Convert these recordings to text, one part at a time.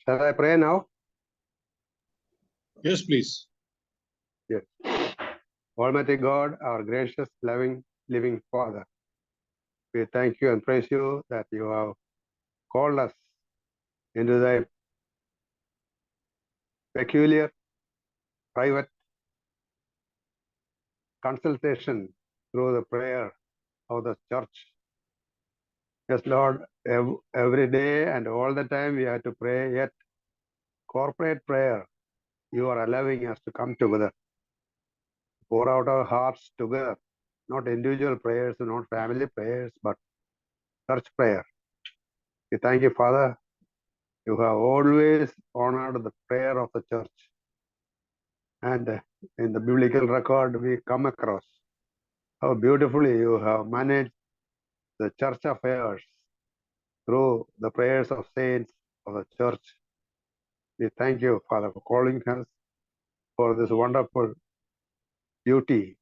Shall I pray now? Yes, please. Yes. Almighty God, our gracious, loving, living Father, we thank you and praise you that you have called us into thy peculiar, private consultation through the prayer of the church. Yes, Lord, every day and all the time we have to pray, yet corporate prayer, you are allowing us to come together, pour out our hearts together, not individual prayers, not family prayers, but church prayer. We thank you, Father. You have always honored the prayer of the church. And in the biblical record, we come across how beautifully you have managed the church affairs through the prayers of saints of the church. We thank you, Father, for calling us for this wonderful duty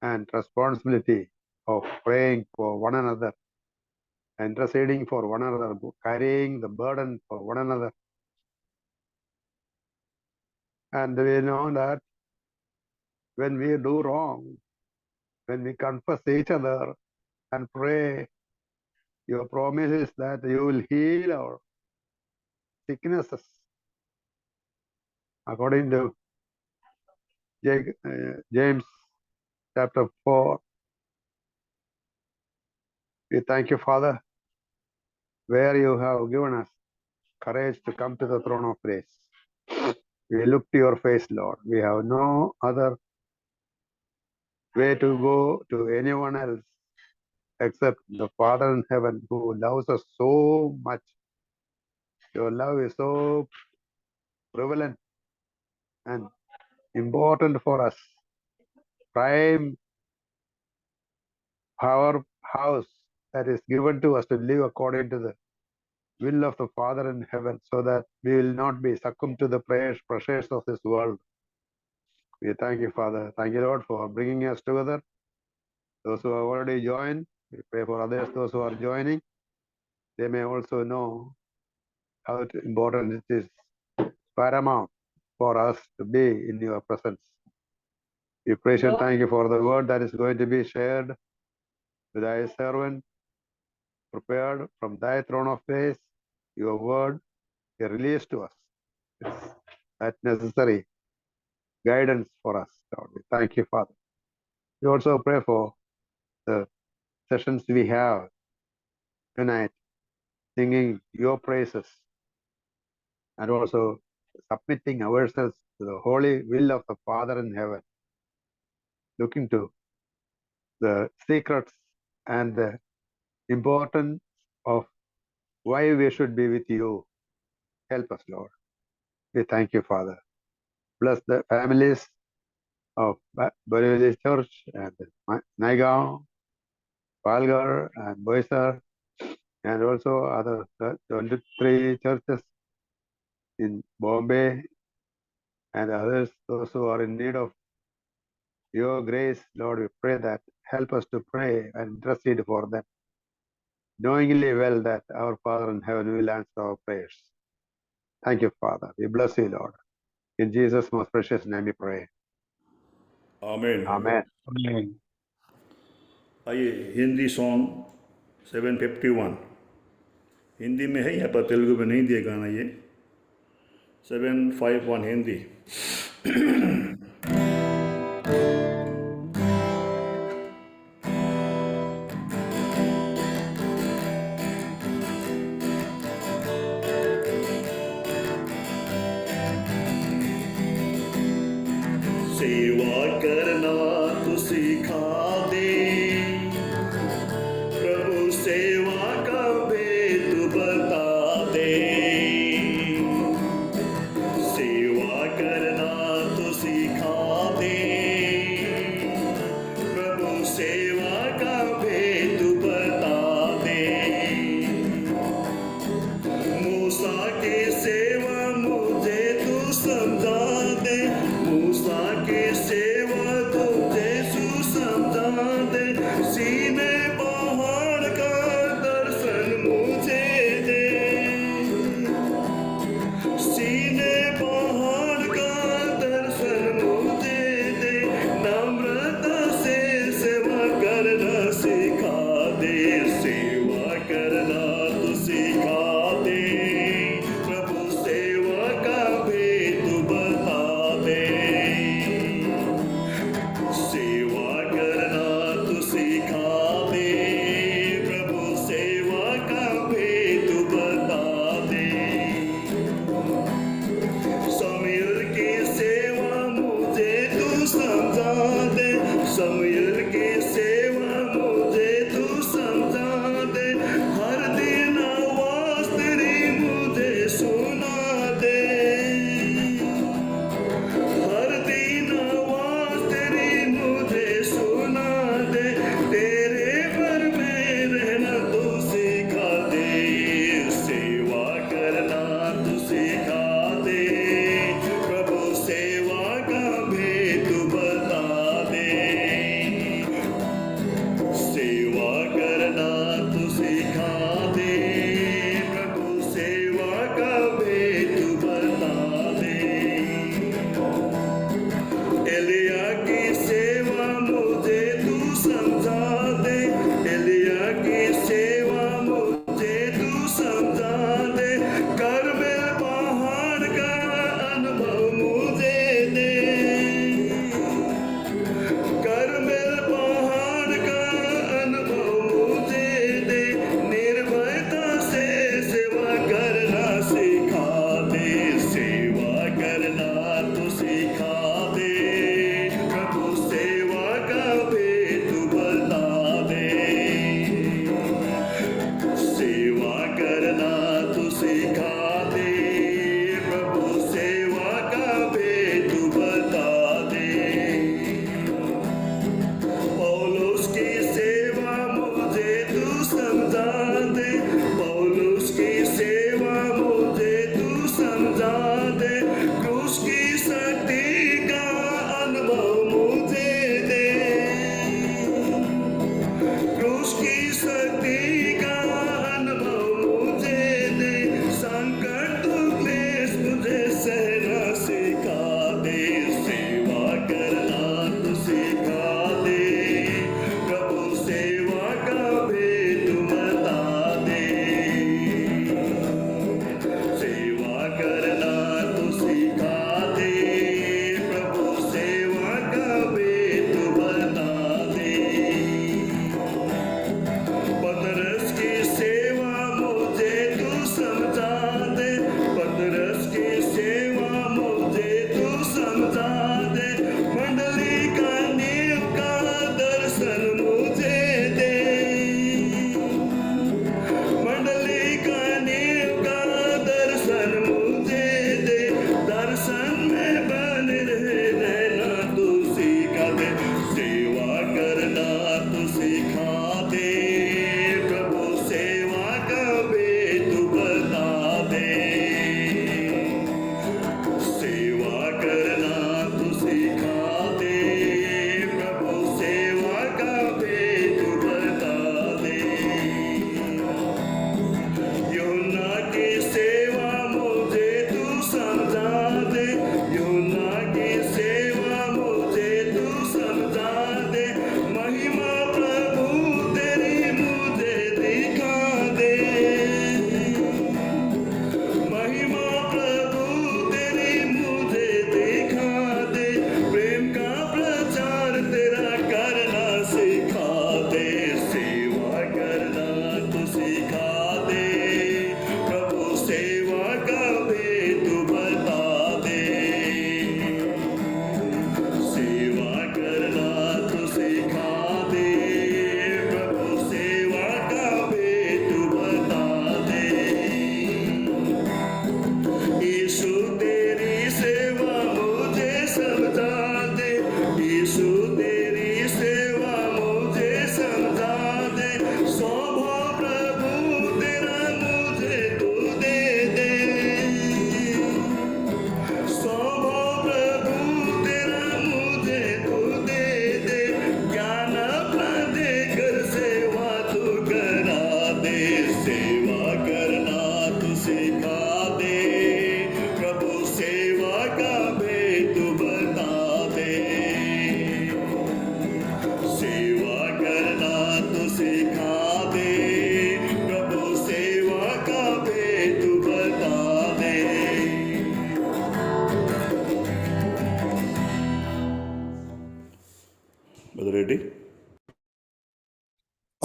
and responsibility of praying for one another, interceding for one another, carrying the burden for one another. And we know that when we do wrong, when we confess each other and pray, your promise is that you will heal our sicknesses. According to James chapter 4, we thank you, Father, where you have given us courage to come to the throne of grace. We look to your face, Lord. We have no other way to go to anyone else except the Father in heaven who loves us so much. Your love is so prevalent and important for us. Prime powerhouse that is given to us to live according to the will of the Father in heaven, so that we will not be succumbed to the pressures of this world. We thank you, Father. Thank you, Lord, for bringing us together. Those who have already joined, we pray for others, those who are joining, they may also know how important it is, paramount for us to be in your presence. We praise and thank you for the word that is going to be shared with thy servant, prepared from thy throne of grace. Your word is released to us. It's that necessary guidance for us, Lord. We thank you, Father. We also pray for the sessions we have tonight, singing your praises and also submitting ourselves to the holy will of the Father in heaven, looking to the secrets and the importance of why we should be with you. Help us, Lord. We thank you, Father. Bless the families of Borivali Church and Naigaon, Palgar and Boisar, and also other 23 churches in Bombay and others, those who are in need of your grace. Lord, we pray that help us to pray and intercede for them, knowingly well that our Father in heaven will answer our prayers. Thank you, Father. We bless you, Lord. In Jesus' most precious name we pray. Amen. Amen. Amen. आइए Hindi song 751 Hindi में है, यहाँ पर तेलुगु में नहीं दिया गाना ये 751 हिंदी। सेवा करना तो सिखा दे प्रभु, सेवा का भेद बता दे। सेवा करना तो सिखा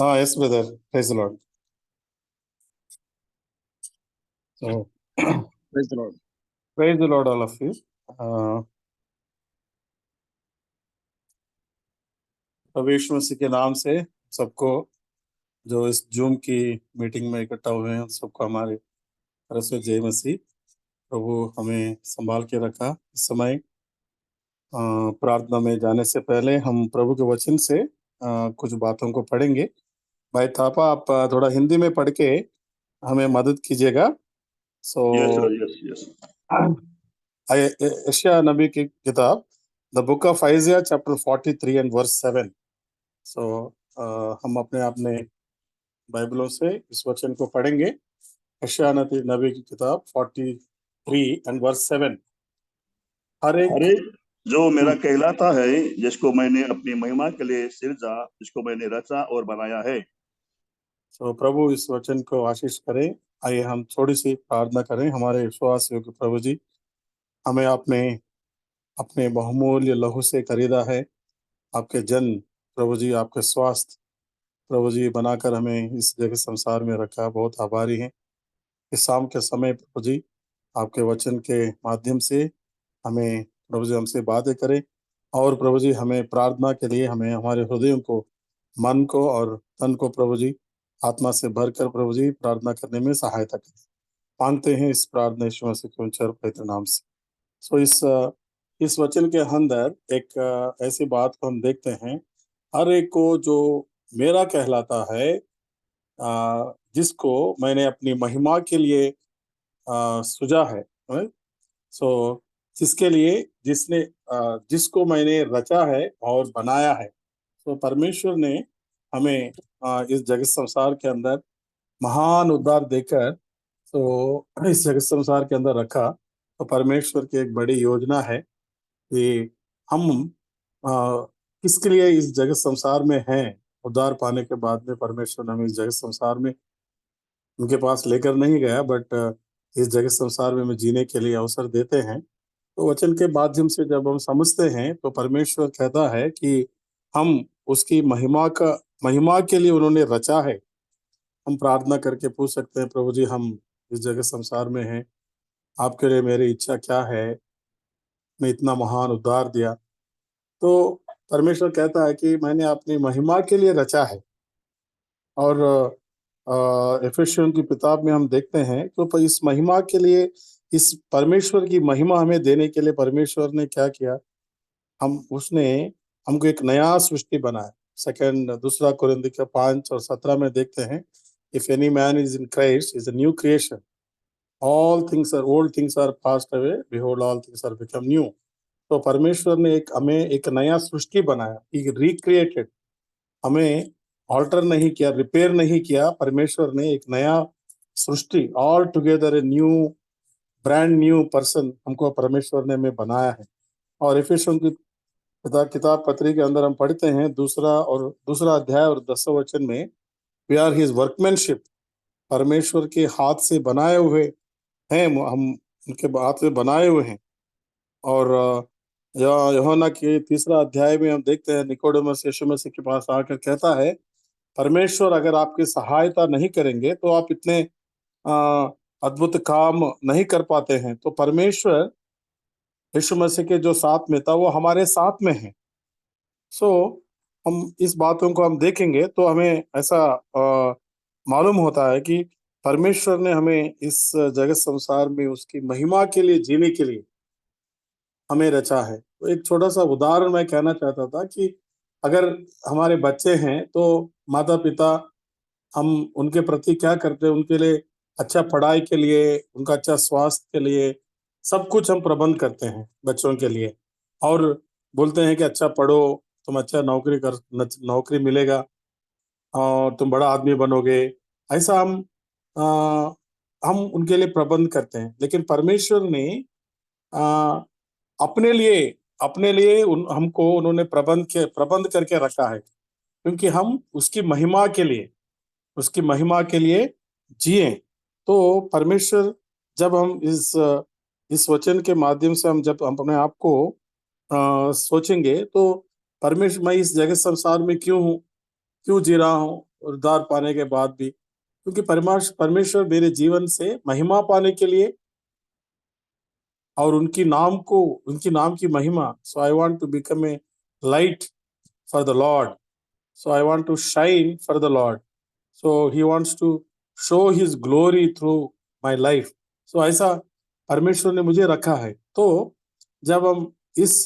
Yes, brother. Praise the Lord. So, praise the Lord. Praise the Lord, all of you. प्रभु यीशु मसीह के नाम से सबको जो इस जूम की मीटिंग में इकट्ठा हुए हैं सबको हमारे तरफ से जय मसीह। प्रभु हमें संभाल के रखा। इस समय प्रार्थना में जाने से पहले हम प्रभु के वचन से कुछ बातों को पढ़ेंगे। भाई थापा, आप थोड़ा हिंदी में पढ़ के हमें मदद कीजिएगा। Yes, sir. Yes. यशायाह नबी की किताब the book of Isaiah chapter 43 and verse 7। So हम अपने आपने बाइबलों से इस वचन को पढ़ेंगे। यशायाह नबी की किताब 43 एंड वर्स 7। हर एक जो मेरा कहलाता है, जिसको मैंने अपनी महिमा के लिए सिरजा, जिसको मैंने रचा और बनाया है। तो प्रभु इस वचन को आशीष करें। आइए हम थोड़ी सी प्रार्थना करें। हमारे विश्वास योग्य प्रभु जी, हमें आपने अपने बहुमूल्य लहू से खरीदा है। आपके जन प्रभु जी, आपके स्वास्थ्य प्रभु जी बनाकर हमें इस जगह संसार में रखा। बहुत आभारी हैं। इस शाम के समय प्रभु जी आपके वचन के माध्यम से हमें प्रभु जी हमसे बातें करें, और प्रभु जी हमें प्रार्थना के लिए हमें हमारे हृदयों को, मन को और तन को प्रभु जी आत्मा से भरकर प्रभु जी प्रार्थना करने में सहायता करें। मांगते हैं इस प्रार्थना यीशु मसीह के उच्च और पवित्र नाम से। सो इस वचन के अंदर एक ऐसी बात को हम देखते हैं। हर एक को जो मेरा कहलाता है, जिसको मैंने अपनी महिमा के लिए सुझा है, सो जिसके लिए जिसको मैंने रचा है और बनाया है। तो परमेश्वर ने हमें इस जगत संसार के अंदर महान उद्धार देकर तो इस जगत संसार के अंदर रखा। तो परमेश्वर की एक बड़ी योजना है कि हम किसके लिए इस जगत संसार में हैं। उद्धार पाने के बाद में परमेश्वर ने हमें इस जगत संसार में उनके पास लेकर नहीं गया, बट इस जगत संसार में जीने के लिए अवसर देते हैं। तो वचन के माध्यम से जब हम समझते हैं तो परमेश्वर कहता है कि हम उसकी महिमा के लिए उन्होंने रचा है। हम प्रार्थना करके पूछ सकते हैं, प्रभु जी हम इस जगत संसार में हैं, आपके लिए मेरी इच्छा क्या है, मैं इतना महान उद्धार दिया। तो परमेश्वर कहता है कि मैंने अपनी महिमा के लिए रचा है। और एफेसियों की किताब में हम देखते हैं तो इस महिमा के लिए, इस परमेश्वर की महिमा हमें देने के लिए परमेश्वर ने क्या किया, उसने हमको एक नया सृष्टि बनाया। दूसरा कुरिन्थियों 5:17 में देखते हैं, if any man is in Christ is a new creation, all things are old things are passed away, behold all things are become new. तो परमेश्वर ने हमें एक नया सृष्टि बनाया, रिक्रिएटेड। हमें ऑल्टर नहीं किया, रिपेयर नहीं किया। परमेश्वर ने एक नया सृष्टि, all together a new brand new person हमको परमेश्वर ने हमें बनाया है। और एफेसियों की किताब पत्री के अंदर हम पढ़ते हैं दूसरा अध्याय और 10वां वचन में, वी आर हिज वर्कमैनशिप, परमेश्वर के हाथ से बनाए हुए हैं, हम उनके हाथ से बनाए हुए हैं। और यूहन्ना के 3 अध्याय में हम देखते हैं, निकोदेमुस यीशु मसीह के पास आकर कहता है, परमेश्वर अगर आपकी सहायता नहीं करेंगे तो आप इतने अद्भुत काम नहीं कर पाते हैं। तो परमेश्वर यीशु मसीह के जो साथ में था वो हमारे साथ में है। सो हम इस बातों को हम देखेंगे तो हमें ऐसा मालूम होता है कि परमेश्वर ने हमें इस जगत संसार में उसकी महिमा के लिए जीने के लिए हमें रचा है। तो एक छोटा सा उदाहरण मैं कहना चाहता था कि अगर हमारे बच्चे हैं तो माता पिता हम उनके प्रति क्या करते हैं, उनके लिए अच्छा पढ़ाई के लिए, उनका अच्छा स्वास्थ्य के लिए सब कुछ हम प्रबंध करते हैं बच्चों के लिए। और बोलते हैं कि अच्छा पढ़ो, तुम अच्छा नौकरी मिलेगा और तुम बड़ा आदमी बनोगे। ऐसा आ, हम उनके लिए प्रबंध करते हैं। लेकिन परमेश्वर ने आ, अपने लिए हमको उन्होंने प्रबंध करके रखा है, क्योंकि हम उसकी महिमा के लिए जिए। तो परमेश्वर, जब हम इस वचन के माध्यम से जब हम अपने आप को सोचेंगे तो परमेश्वर, मैं इस जगत संसार में क्यों हूँ, क्यों जी रहा हूँ, उद्धार पाने के बाद भी, क्योंकि परमेश्वर मेरे जीवन से महिमा पाने के लिए और उनकी नाम की महिमा, so I want to become a light for the Lord, so I want to shine for the Lord, so he wants to show his glory through my life. So ऐसा परमेश्वर ने मुझे रखा है। तो जब हम इस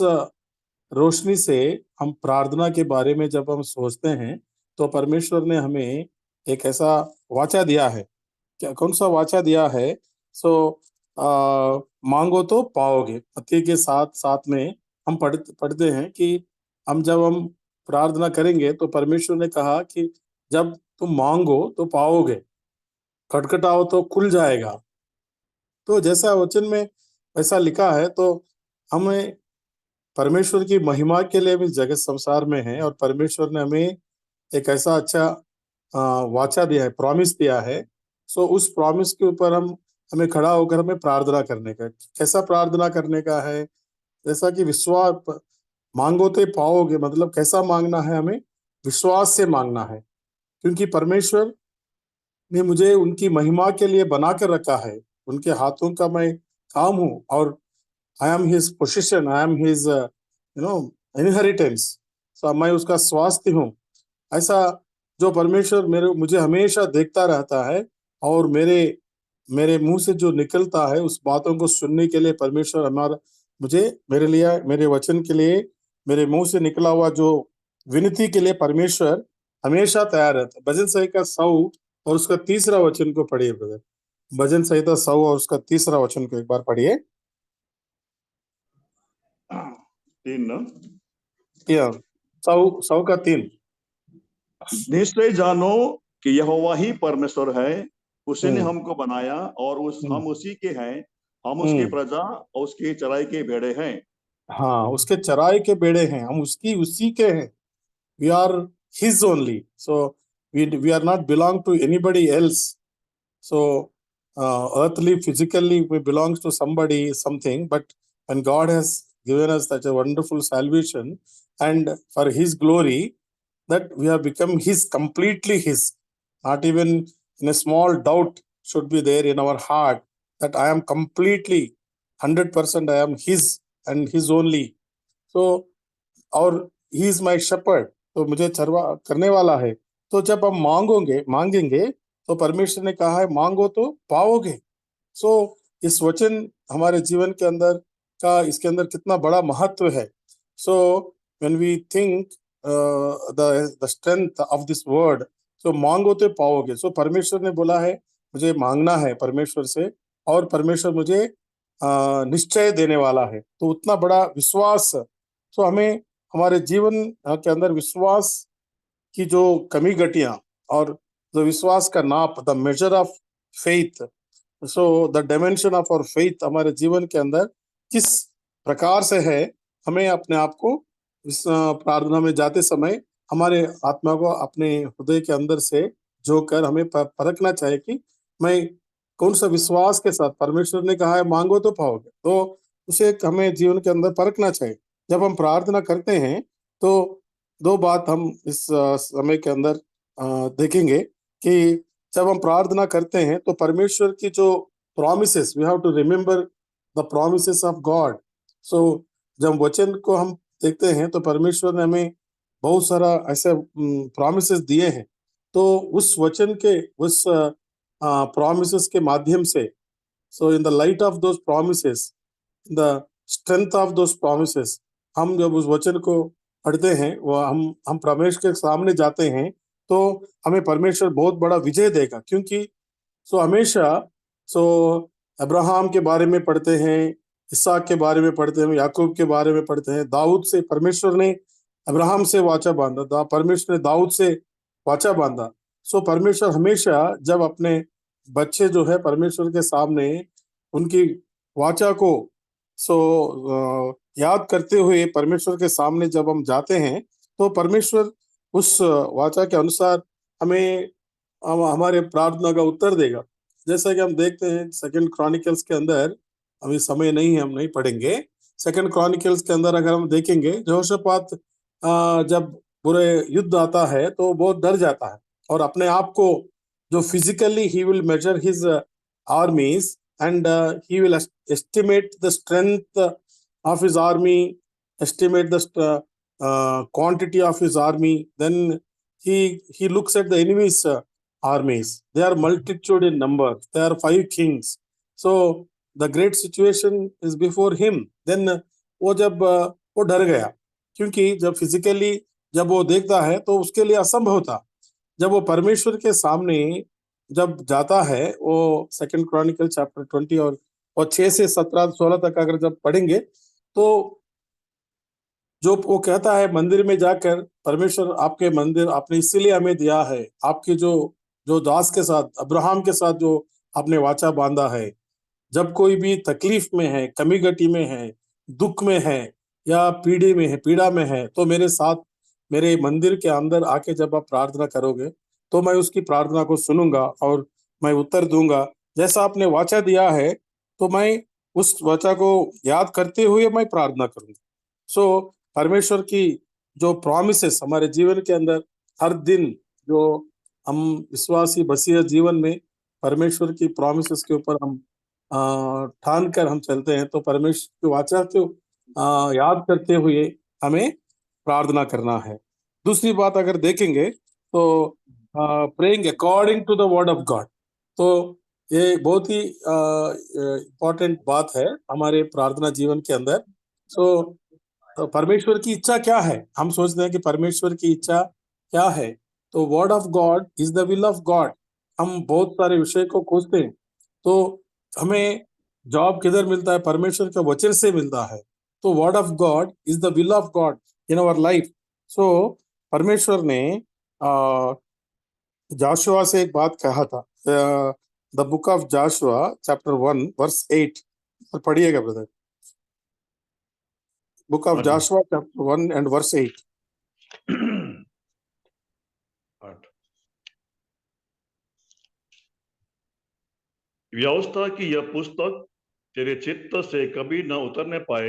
रोशनी से हम प्रार्थना के बारे में जब हम सोचते हैं, तो परमेश्वर ने हमें एक ऐसा वाचा दिया है। क्या कौन सा वाचा दिया है? सो मांगो तो पाओगे। पति के साथ साथ में हम पढ़ते हैं कि हम प्रार्थना करेंगे तो परमेश्वर ने कहा कि जब तुम मांगो तो पाओगे, खटखटाओ तो खुल जाएगा। तो जैसा वचन में ऐसा लिखा है, तो हमें परमेश्वर की महिमा के लिए भी जगत संसार में है, और परमेश्वर ने हमें एक ऐसा अच्छा वाचा दिया है, प्रॉमिस दिया है। सो उस प्रॉमिस के ऊपर हमें खड़ा होकर हमें प्रार्थना करने का, कैसा प्रार्थना करने का है? जैसा कि विश्वास, मांगो तो पाओगे, मतलब कैसा मांगना है? हमें विश्वास से मांगना है, क्योंकि परमेश्वर ने मुझे उनकी महिमा के लिए बना कर रखा है। उनके हाथों का मैं काम हूँ, और I am his position, I am his inheritance. So मैं उसका स्वास्थ्य हूँ। ऐसा जो परमेश्वर मुझे हमेशा देखता रहता है, और मेरे मुंह से जो निकलता है उस बातों को सुनने के लिए परमेश्वर मेरे लिए, मेरे वचन के लिए, मेरे मुंह से निकला हुआ जो विनती के लिए परमेश्वर हमेशा तैयार रहता है। भजन संहिता 100 और उसका 3रा वचन को पढ़िए ब्रदर। भजन संहिता 100 और उसका 3रा वचन को एक बार पढ़िए। 3 ना? 100 का 3। निश्चय जानो कि यहोवा ही परमेश्वर है, उसी ने हम्म, हमको बनाया और हम्म, हम उसी के हैं, हम उसकी हम्म। प्रजा और उसकी चराई के भेड़े हैं। हाँ, उसके चराई के बेड़े हैं, हम उसी के हैं। We are his only, so we are not belong to anybody else. So earthly, physically we belongs to somebody, something, but when God has given us such a wonderful salvation and for his glory, that we have become his, completely his. Not even in a small doubt should be there in our heart that I am completely 100% I am his and his only. So और he is my shepherd, तो मुझे चरवा करने वाला है। तो जब हम मांगेंगे तो परमेश्वर ने कहा है मांगो तो पाओगे। सो इस वचन हमारे जीवन के अंदर इसके अंदर कितना बड़ा महत्व है। So when we think the strength of this word, so मांगो तो पाओगे। सो परमेश्वर ने बोला है मुझे मांगना है परमेश्वर से, और परमेश्वर मुझे निश्चय देने वाला है। तो उतना बड़ा विश्वास, सो हमें हमारे जीवन के अंदर विश्वास की जो कमी घटियां, और जो विश्वास का नाप, the measure of faith, so the dimension of our faith हमारे जीवन के अंदर किस प्रकार से है, हमें अपने आप को इस प्रार्थना में जाते समय हमारे आत्मा को अपने हृदय के अंदर से जोकर हमें परखना चाहिए कि मैं कौन सा विश्वास के साथ, परमेश्वर ने कहा है मांगो तो पाओगे, तो उसे हमें जीवन के अंदर परखना चाहिए। जब हम प्रार्थना करते हैं तो 2 बात हम इस समय के अंदर देखेंगे कि जब हम प्रार्थना करते हैं तो परमेश्वर की जो promises, we have to remember the promises of God. So जब वचन को हम देखते हैं तो परमेश्वर ने हमें बहुत सारा ऐसे प्रॉमिसेस दिए हैं। तो उस वचन के, उस प्रॉमिसेस के माध्यम से, so in the light of those promises, the strength of those promises, हम जब उस वचन को पढ़ते हैं, वो हम परमेश्वर के सामने जाते हैं, तो हमें परमेश्वर बहुत बड़ा विजय देगा। क्योंकि हमेशा अब्राहम के बारे में पढ़ते हैं, इसहाक के बारे में पढ़ते हैं, याकूब के बारे में पढ़ते हैं, दाऊद से परमेश्वर ने अब्राहम से वाचा बांधा, परमेश्वर ने दाऊद से वाचा बांधा। परमेश्वर हमेशा जब अपने बच्चे जो है परमेश्वर के सामने उनकी वाचा को याद करते हुए परमेश्वर के सामने जब हम जाते हैं, तो परमेश्वर उस वाचा के अनुसार हमें हमारे प्रार्थना का उत्तर देगा। जैसा कि हम देखते हैं 2 क्रॉनिकल्स के अंदर, अभी समय नहीं है, हम नहीं पढ़ेंगे। 2 क्रॉनिकल्स के अंदर अगर हम देखेंगे, यहोशापात जब बुरे युद्ध आता है तो बहुत डर जाता है, और अपने आप को जो physically he will measure his आर्मीज and he will estimate the strength of his army, estimate the quantity of his army. Then he looks at the enemy's armies. They are multitude in number. There are 5 kings. So the great situation is before him. Then वो जब वो डर गया, क्योंकि जब physically जब वो देखता है तो उसके लिए असंभव था। जब वो परमेश्वर के सामने जब जाता है, वो 2 क्रॉनिकल चैप्टर 20 और 6 से 17 16 तक अगर जब पढ़ेंगे तो जो वो कहता है मंदिर में जाकर, परमेश्वर आपके मंदिर आपने इसीलिए हमें दिया है, आपके जो जो दास के साथ अब्राहम के साथ जो आपने वाचा बांधा है, जब कोई भी तकलीफ में है, कमी गटी में है, दुख में है या पीड़ा में है, तो मेरे साथ मेरे मंदिर के अंदर आके जब आप प्रार्थना करोगे तो मैं उसकी प्रार्थना को सुनूंगा और मैं उत्तर दूंगा। जैसा आपने वाचा दिया है तो मैं उस वाचा को याद करते हुए मैं प्रार्थना करूंगा। सो परमेश्वर की जो प्रॉमिसेस हमारे जीवन के अंदर हर दिन, जो हम विश्वासी बसीय जीवन में परमेश्वर की प्रॉमिसेस के ऊपर हम ठान कर हम चलते हैं, तो परमेश्वर की वाचा को याद करते हुए हमें प्रार्थना करना है। दूसरी बात अगर देखेंगे तो praying according to the word of God, तो ये बहुत ही इम्पोर्टेंट बात है हमारे प्रार्थना जीवन के अंदर। सो तो परमेश्वर की इच्छा क्या है, हम सोचते हैं कि परमेश्वर की इच्छा क्या है, तो word of God is the will of God. हम बहुत सारे विषय को खोजते हैं, तो हमें जॉब किधर मिलता है, परमेश्वर के वचन से मिलता है। तो word of God is the will of God in our life. So परमेश्वर ने जाशुआ से एक बात कहा था, the book of Joshua chapter 1 verse 8, पढ़िएगा brother. Book of Joshua chapter 1 and verse 8। व्यवस्था की यह पुस्तक तेरे चित्त से कभी न उतरने पाए,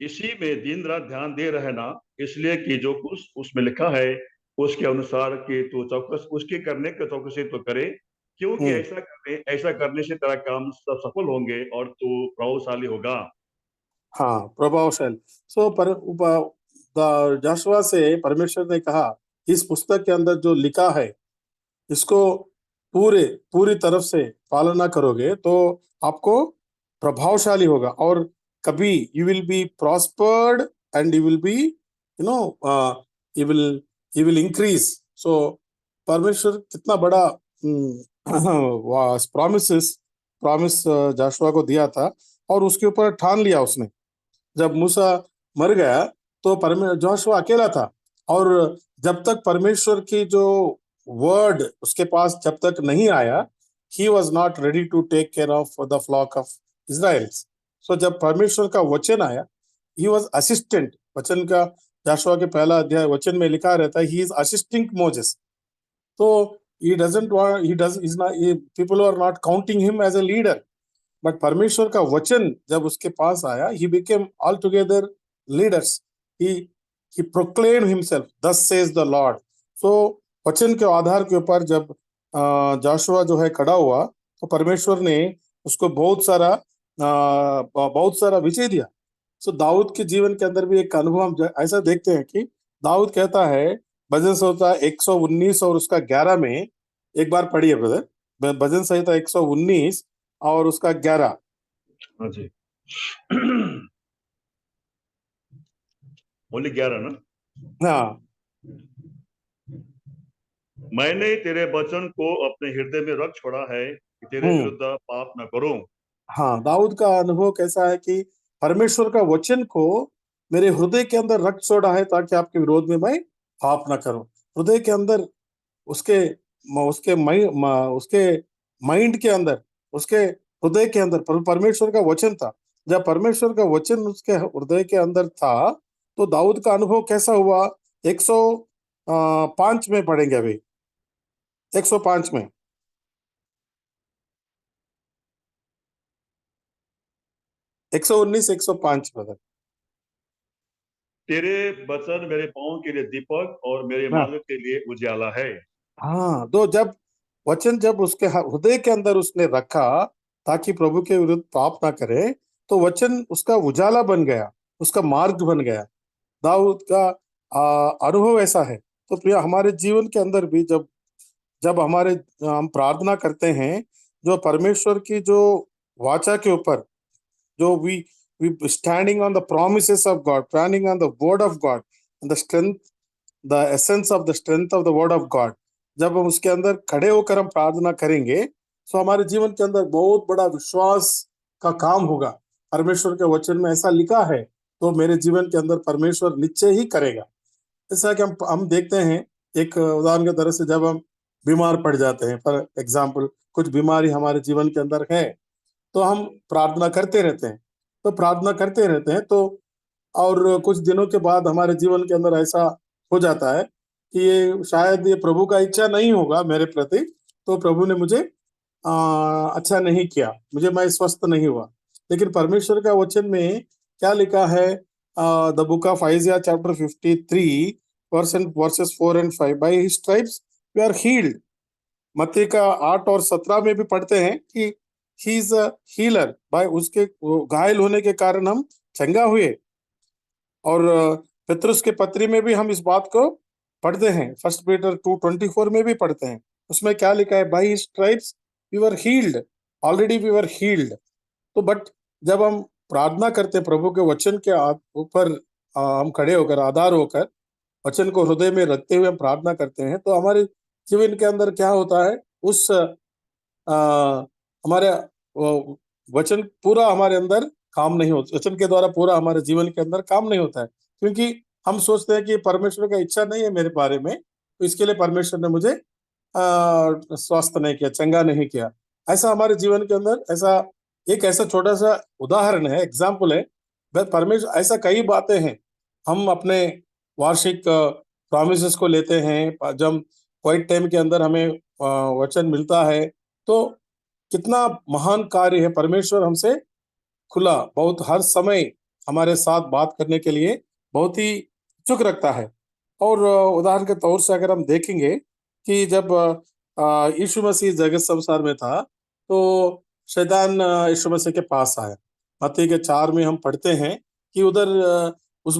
इसी में दिन रात ध्यान दे रहना, इसलिए कि जो कुछ उसमें लिखा है उसके अनुसार कि तू चौकस उसके करने के चौकसी तो करे, क्योंकि ऐसा करने से तेरा काम सब सफल होंगे और तू प्रभावशाली होगा। हाँ, प्रभावशाली। सो जाशुआ से परमेश्वर ने कहा, इस पुस्तक के अंदर जो लिखा है इसको पूरी तरफ से पालना करोगे तो आपको प्रभावशाली होगा, और कभी you will be prospered and you will be you will increase. So परमेश्वर कितना बड़ा प्रॉमिस जाशुआ को दिया था, और उसके ऊपर ठान लिया उसने। जब मूसा मर गया तो जोशुआ अकेला था, और जब तक परमेश्वर की जो वर्ड उसके पास जब तक नहीं आया, he was not ready to take care of the flock of Israelites. So जब परमेश्वर का वचन आया, he was assistant। वचन का जोशुआ के पहला अध्याय वचन में लिखा रहता है, he is assisting Moses. So people are not counting him as a leader, but परमेश्वर का वचन जब उसके पास आया, he became altogether leaders. He proclaimed himself, thus says the Lord. So वचन के आधार के ऊपर जब जोशुआ जो है खड़ा हुआ, तो परमेश्वर ने उसको बहुत सारा विजय दिया। सो दाऊद के जीवन के अंदर भी एक अनुभव हम ऐसा देखते हैं कि दाऊद कहता है, भजन संहिता 119 और उसका 11 में, एक बार पढ़िए ब्रदर, भजन संहिता 119 और उसका 11। हाँ जी, बोली 11 ना। हाँ, मैंने तेरे वचन को अपने हृदय में रख छोड़ा है कि तेरे विरुद्ध पाप न करूं। हाँ, दाऊद का अनुभव कैसा है कि परमेश्वर का वचन को मेरे हृदय के अंदर रख छोड़ा है ताकि आपके विरोध में मैं पाप न करूं। हृदय के अंदर उसके माइंड के अंदर, उसके हृदय के अंदर परमेश्वर का वचन था। जब परमेश्वर का वचन उसके हृदय के अंदर था तो दाऊद का अनुभव कैसा हुआ, 105 में पढ़ेंगे अभी, 105 में। एक 105 ब्रदर। तेरे वचन मेरे पाँव के लिए दीपक और मेरे मार्ग के लिए उजाला है। हाँ, तो जब वचन जब उसके हृदय के अंदर उसने रखा ताकि प्रभु के विरुद्ध पाप ना करे, तो वचन उसका उजाला बन गया, उसका मार्ग बन गया। दाऊद का अनुभव ऐसा है। तो प्रिय, हमारे जीवन के अंदर भी जब जब हम प्रार्थना करते हैं, जो परमेश्वर की जो वाचा के ऊपर, जो we standing on the promises of God, standing on the word of God, the strength, the essence of the strength of the word of God, जब हम उसके अंदर खड़े होकर हम प्रार्थना करेंगे, तो हमारे जीवन के अंदर बहुत बड़ा विश्वास का काम होगा। परमेश्वर के वचन में ऐसा लिखा है, तो मेरे जीवन के अंदर परमेश्वर निश्चय ही करेगा। जैसा कि हम देखते हैं, एक उदाहरण के तरह से जब हम बीमार पड़ जाते हैं, फॉर एग्जाम्पल कुछ बीमारी हमारे जीवन के अंदर है, तो हम प्रार्थना करते रहते हैं, तो और कुछ दिनों के बाद हमारे जीवन के अंदर ऐसा हो जाता है कि ये शायद ये प्रभु का इच्छा नहीं होगा मेरे प्रति, तो प्रभु ने मुझे अच्छा नहीं किया, मैं स्वस्थ नहीं हुआ। लेकिन परमेश्वर का वचन में क्या लिखा है? The book of Isaiah chapter 53 verses 4 and 5, by his stripes we are healed. मत्ती का 8 और 17 में भी पढ़ते हैं कि he is a healer, by उसके घायल होने के कारण हम चंगा हुए। और पतरस के पत्री में भी हम इस बात को पढ़ते हैं, 1 पीटर 2:24 में भी पढ़ते हैं। उसमें क्या लिखा है? By his stripes we were healed, already we were healed. तो बट जब हम प्रार्थना करते हैं प्रभु के वचन के ऊपर हम खड़े होकर, आधार होकर, वचन को हृदय में रखते हुए हम प्रार्थना करते हैं, तो हमारे जीवन के अंदर क्या होता है? उस हमारे वचन पूरा हमारे अंदर काम नहीं होता, वचन के द्वारा पूरा हमारे जीवन के अंदर काम नहीं होता है, क्योंकि हम सोचते हैं कि परमेश्वर का इच्छा नहीं है मेरे बारे में, तो इसके लिए परमेश्वर ने मुझे स्वस्थ नहीं किया, चंगा नहीं किया। ऐसा हमारे जीवन के अंदर ऐसा छोटा सा उदाहरण है, एग्जाम्पल है। परमेश्वर ऐसा कई बातें हैं। हम अपने वार्षिक प्रॉमिसेस को लेते हैं, जब क्वाइट टाइम के अंदर हमें वचन मिलता है, तो कितना महान कार्य है। परमेश्वर हमसे खुला बहुत हर समय हमारे साथ बात करने के लिए बहुत ही इच्छुक रखता है। और उदाहरण के तौर से अगर हम देखेंगे कि जब यीशु मसीह जगत संसार में था, तो शैतान यीशु मसीह के पास आया। मत्ती के 4 में हम पढ़ते हैं कि उधर उस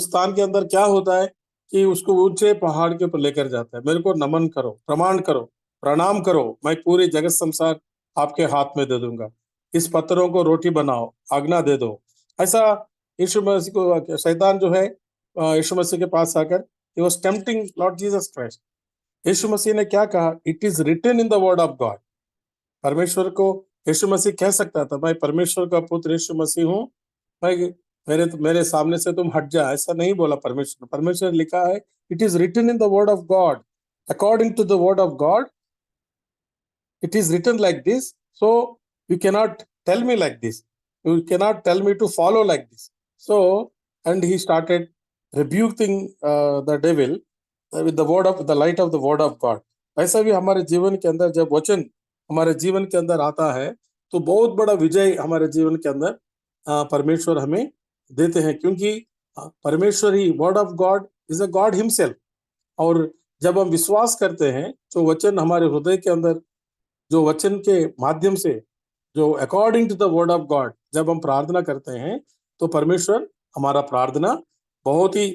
स्थान के अंदर क्या होता है कि उसको ऊंचे पहाड़ के ऊपर लेकर जाता है। मेरे को नमन करो, प्रणाम करो, मैं पूरे जगत संसार आपके हाथ में दे दूंगा, इस पत्थरों को रोटी बनाओ, आज्ञा दे दो। ऐसा यीशु मसीह को शैतान जो है यीशु मसीह के पास आकर he was tempting Lord Jesus Christ। यीशु मसीह ने क्या कहा? It is written in the word of God. परमेश्वर को यीशु मसीह कह सकता था, मैं परमेश्वर का पुत्र यीशु मसीह हूँ, मैं मेरे सामने से तुम हट जा। ऐसा नहीं बोला परमेश्वर लिखा है, it is written in the word of God, according to the word of God it is written like this, so you cannot tell me like this, you cannot tell me to follow like this. So and he started rebuking the devil with the light of the word of God। ऐसा भी हमारे जीवन के अंदर जब वचन हमारे जीवन के अंदर आता है, तो बहुत बड़ा विजय हमारे जीवन के अंदर परमेश्वर हमें देते हैं, क्योंकि परमेश्वर ही, word of God is a God himself. और जब हम विश्वास करते हैं, जो वचन हमारे हृदय के अंदर, जो वचन के माध्यम से, जो according to the word of God जब हम प्रार्थना करते हैं, तो परमेश्वर हमारा प्रार्थना बहुत ही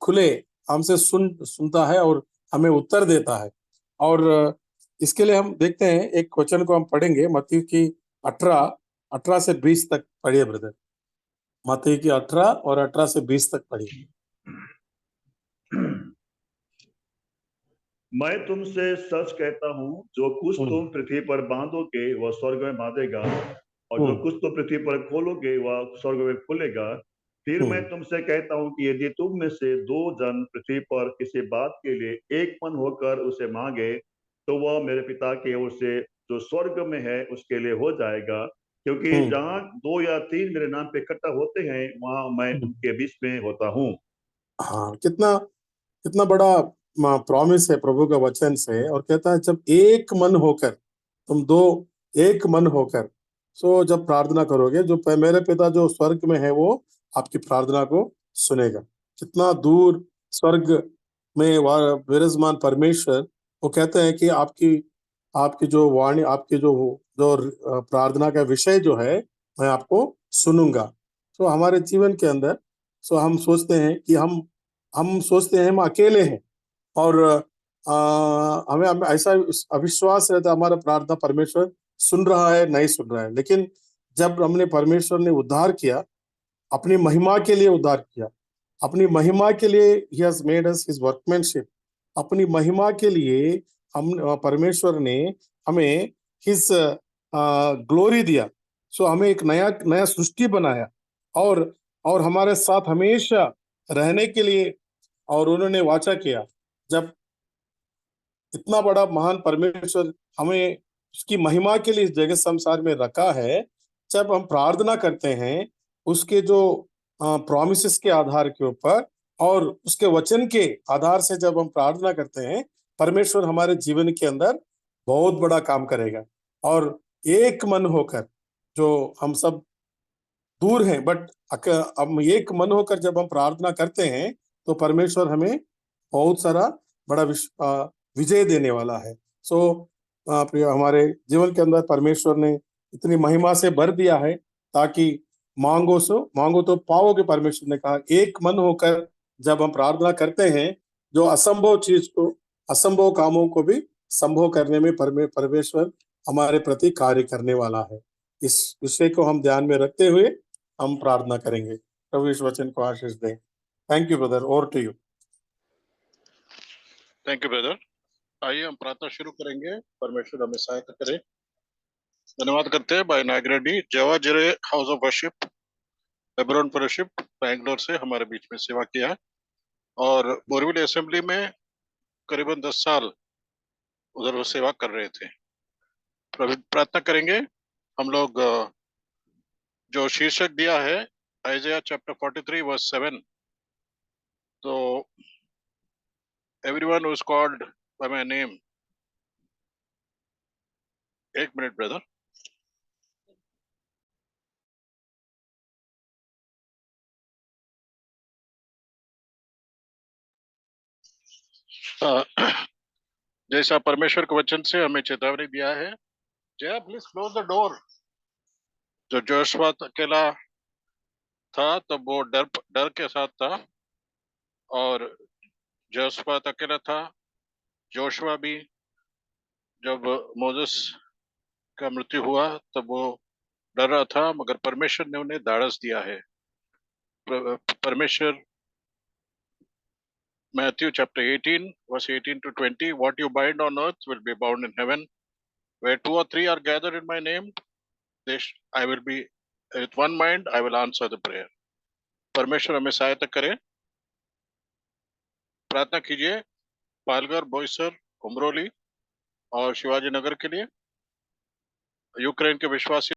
खुले हमसे सुनता है और हमें उत्तर देता है। और इसके लिए हम देखते हैं, एक वचन को हम पढ़ेंगे, मत्ती की 18 से 20 तक पढ़िए ब्रदर। मत्ती की 18 और 18 से 20 तक पढ़िए। मैं तुमसे सच कहता हूँ, जो कुछ तुम पृथ्वी पर बांधोगे वह स्वर्ग में बांधेगा, और जो कुछ तुम पृथ्वी पर खोलोगे वह स्वर्ग में खुलेगा। फिर मैं तुमसे कहता हूँ कि यदि तुम में से 2 जन पृथ्वी पर किसी बात के लिए एक मन होकर उसे मांगे, तो वह मेरे पिता की ओर से जो स्वर्ग में है उसके लिए हो जाएगा। क्योंकि जहाँ 2 या 3 मेरे नाम पे इकट्ठा होते हैं, वहां मैं उनके बीच में होता हूँ। हाँ, कितना बड़ा प्रॉमिस है प्रभु का वचन से। और कहता है, जब एक मन होकर तुम 2 एक मन होकर, सो जब प्रार्थना करोगे, जो मेरे पिता जो स्वर्ग में है वो आपकी प्रार्थना को सुनेगा। कितना दूर स्वर्ग में विराजमान परमेश्वर वो कहते हैं कि आपकी आपकी जो वाणी, आपकी जो प्रार्थना का विषय जो है मैं आपको सुनूंगा। तो हमारे जीवन के अंदर हम सोचते हैं कि हम सोचते हैं हम अकेले हैं, और हमें हमें ऐसा अविश्वास रहता है हमारा प्रार्थना परमेश्वर सुन रहा है नहीं सुन रहा है। लेकिन जब हमने परमेश्वर ने उद्धार किया, अपनी महिमा के लिए उद्धार किया, अपनी महिमा के लिए he has made us his workmanship, अपनी महिमा के लिए हम परमेश्वर ने हमें his ग्लोरी दिया। सो हमें एक नया नया सृष्टि बनाया, और हमारे साथ हमेशा रहने के लिए, और उन्होंने वाचा किया। जब इतना बड़ा महान परमेश्वर हमें उसकी महिमा के लिए इस जगत संसार में रखा है, जब हम प्रार्थना करते हैं उसके जो प्रॉमिसेस के आधार के ऊपर और उसके वचन के आधार से जब हम प्रार्थना करते हैं, परमेश्वर हमारे जीवन के अंदर बहुत बड़ा काम करेगा। और एक मन होकर, जो हम सब दूर हैं बट हम एक मन होकर जब हम प्रार्थना करते हैं, तो परमेश्वर हमें बहुत सारा बड़ा विजय देने वाला है। सो प्रिय, हमारे जीवन के अंदर परमेश्वर ने इतनी महिमा से भर दिया है, ताकि मांगो तो पाओगे। परमेश्वर ने कहा एक मन होकर जब हम प्रार्थना करते हैं, जो असंभव चीज को, असंभव कामों को भी संभव करने में परमेश्वर हमारे प्रति कार्य करने वाला है। इस विषय को हम ध्यान में रखते हुए हम प्रार्थना करेंगे। प्रभु इस वचन को आशीष दें। Thank you brother, over to you. Thank you brother. आइए हम प्रार्थना शुरू करेंगे। परमेश्वर हमें सहायता करे। धन्यवाद करते हैं भाई नाग रेड्डी, जवा जिरे house of worship, Hebron fellowship Bangalore से हमारे बीच में सेवा किया है, और बोरीवली असेंबली में करीबन 10 साल उधर वो सेवा कर रहे थे। प्रार्थना करेंगे हम लोग। जो शीर्षक दिया है आइज़ाया चैप्टर 43 वर्स 7, तो everyone who is called by my name. एक मिनट ब्रदर। जैसा परमेश्वर के वचन से हमें चेतावनी दिया है, जय प्लीज क्लोज द डोर। जो जोशुआ अकेला था तब वो डर के साथ था, और जोशुआ अकेला था। जोशुआ भी जब मोसेस का मृत्यु हुआ तब वो डर रहा था, मगर परमेश्वर ने उन्हें धाड़स दिया है। परमेश्वर Matthew chapter 18 verse 18 to 20, what you bind on earth will be bound in heaven. Where 2 or 3 are gathered in my name, I will be with one mind, I will answer the prayer. परमेश्वर हमें सहायता करे। प्रार्थना कीजिए पालघर, बोईसर, उमरोली और शिवाजी नगर के लिए, Ukraine के विश्वासी